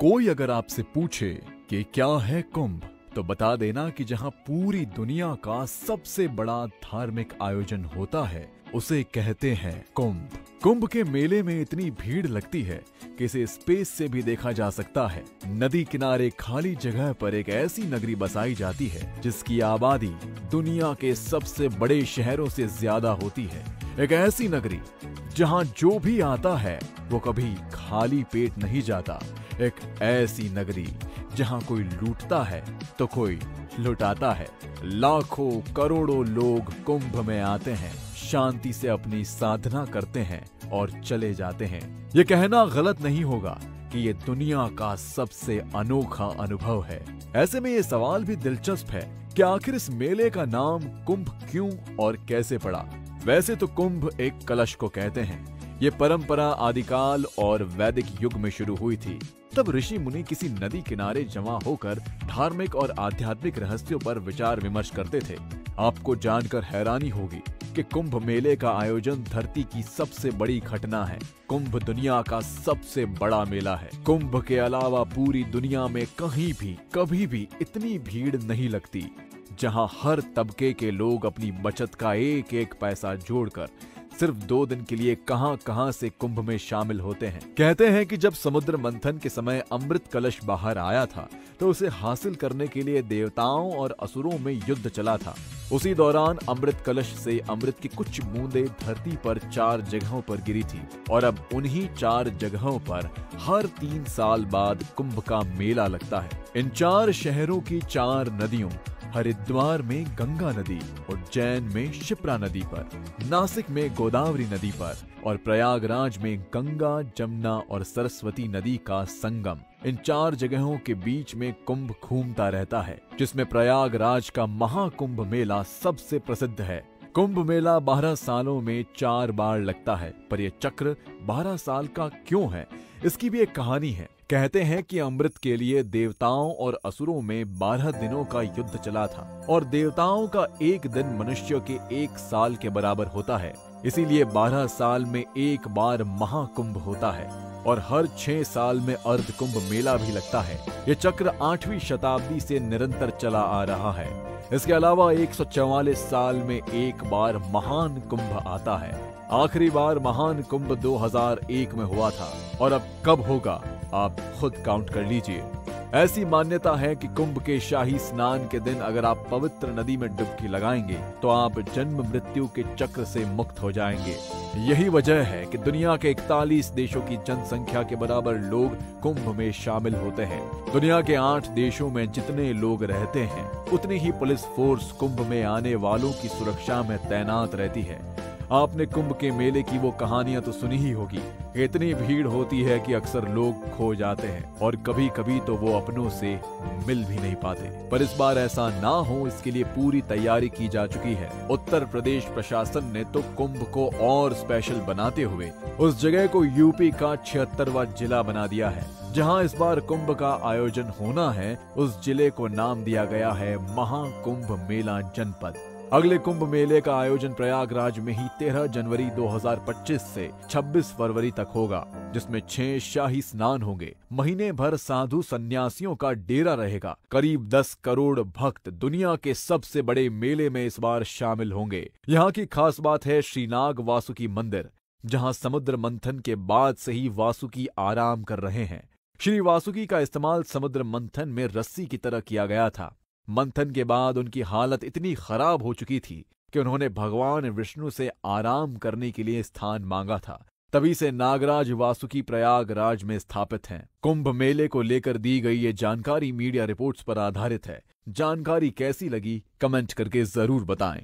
कोई अगर आपसे पूछे कि क्या है कुंभ, तो बता देना कि जहां पूरी दुनिया का सबसे बड़ा धार्मिक आयोजन होता है उसे कहते हैं कुंभ। कुंभ के मेले में इतनी भीड़ लगती है कि इसे स्पेस से भी देखा जा सकता है। नदी किनारे खाली जगह पर एक ऐसी नगरी बसाई जाती है जिसकी आबादी दुनिया के सबसे बड़े शहरों से ज्यादा होती है। एक ऐसी नगरी जहां जो भी आता है वो कभी खाली पेट नहीं जाता। एक ऐसी नगरी जहां कोई लूटता है तो कोई लुटाता है। लाखों करोड़ों लोग कुंभ में आते हैं, शांति से अपनी साधना करते हैं और चले जाते हैं। ये कहना गलत नहीं होगा कि ये दुनिया का सबसे अनोखा अनुभव है। ऐसे में ये सवाल भी दिलचस्प है कि आखिर इस मेले का नाम कुंभ क्यों और कैसे पड़ा। वैसे तो कुंभ एक कलश को कहते हैं। ये परंपरा आदिकाल और वैदिक युग में शुरू हुई थी। तब ऋषि मुनि किसी नदी किनारे जमा होकर धार्मिक और आध्यात्मिक रहस्यों पर विचार विमर्श करते थे। आपको जानकर हैरानी होगी कि कुंभ मेले का आयोजन धरती की सबसे बड़ी घटना है। कुंभ दुनिया का सबसे बड़ा मेला है। कुंभ के अलावा पूरी दुनिया में कहीं भी कभी भी इतनी भीड़ नहीं लगती, जहां हर तबके के लोग अपनी बचत का एक एक पैसा जोड़कर सिर्फ 2 दिन के लिए कहां से कुंभ में शामिल होते हैं। कहते हैं कि जब समुद्र मंथन के समय अमृत कलश बाहर आया था तो उसे हासिल करने के लिए देवताओं और असुरों में युद्ध चला था। उसी दौरान अमृत कलश से अमृत की कुछ बूंदें धरती पर 4 जगहों पर गिरी थी और अब उन्हीं 4 जगहों पर हर 3 साल बाद कुंभ का मेला लगता है। इन 4 शहरों की 4 नदियों, हरिद्वार में गंगा नदी, उज्जैन में शिप्रा नदी पर, नासिक में गोदावरी नदी पर और प्रयागराज में गंगा, जमुना और सरस्वती नदी का संगम। इन 4 जगहों के बीच में कुंभ घूमता रहता है, जिसमें प्रयागराज का महाकुंभ मेला सबसे प्रसिद्ध है। कुंभ मेला 12 सालों में 4 बार लगता है, पर यह चक्र 12 साल का क्यों है, इसकी भी एक कहानी है। कहते हैं कि अमृत के लिए देवताओं और असुरों में 12 दिनों का युद्ध चला था और देवताओं का एक दिन मनुष्य के 1 साल के बराबर होता है। इसीलिए 12 साल में एक बार महाकुंभ होता है और हर 6 साल में अर्ध कुंभ मेला भी लगता है। ये चक्र 8वीं शताब्दी से निरंतर चला आ रहा है। इसके अलावा 144 साल में एक बार महान कुंभ आता है। आखिरी बार महान कुंभ 2001 में हुआ था और अब कब होगा आप खुद काउंट कर लीजिए। ऐसी मान्यता है कि कुंभ के शाही स्नान के दिन अगर आप पवित्र नदी में डुबकी लगाएंगे तो आप जन्म मृत्यु के चक्र से मुक्त हो जाएंगे। यही वजह है कि दुनिया के 41 देशों की जनसंख्या के बराबर लोग कुंभ में शामिल होते हैं। दुनिया के 8 देशों में जितने लोग रहते हैं उतनी ही पुलिस फोर्स कुंभ में आने वालों की सुरक्षा में तैनात रहती है। आपने कुंभ के मेले की वो कहानियां तो सुनी ही होगी। इतनी भीड़ होती है कि अक्सर लोग खो जाते हैं और कभी कभी तो वो अपनों से मिल भी नहीं पाते। पर इस बार ऐसा ना हो, इसके लिए पूरी तैयारी की जा चुकी है। उत्तर प्रदेश प्रशासन ने तो कुंभ को और स्पेशल बनाते हुए उस जगह को यूपी का 76वां जिला बना दिया है। जहां इस बार कुंभ का आयोजन होना है, उस जिले को नाम दिया गया है महाकुंभ मेला जनपद। अगले कुंभ मेले का आयोजन प्रयागराज में ही 13 जनवरी 2025 से 26 फरवरी तक होगा, जिसमें 6 शाही स्नान होंगे। महीने भर साधु सन्यासियों का डेरा रहेगा। करीब 10 करोड़ भक्त दुनिया के सबसे बड़े मेले में इस बार शामिल होंगे। यहाँ की खास बात है श्रीनाग वासुकी मंदिर, जहाँ समुद्र मंथन के बाद से ही वासुकी आराम कर रहे हैं। श्री वासुकी का इस्तेमाल समुद्र मंथन में रस्सी की तरह किया गया था। मंथन के बाद उनकी हालत इतनी खराब हो चुकी थी कि उन्होंने भगवान विष्णु से आराम करने के लिए स्थान मांगा था। तभी से नागराज वासुकी प्रयागराज में स्थापित हैं। कुंभ मेले को लेकर दी गई ये जानकारी मीडिया रिपोर्ट्स पर आधारित है। जानकारी कैसी लगी कमेंट करके जरूर बताएं।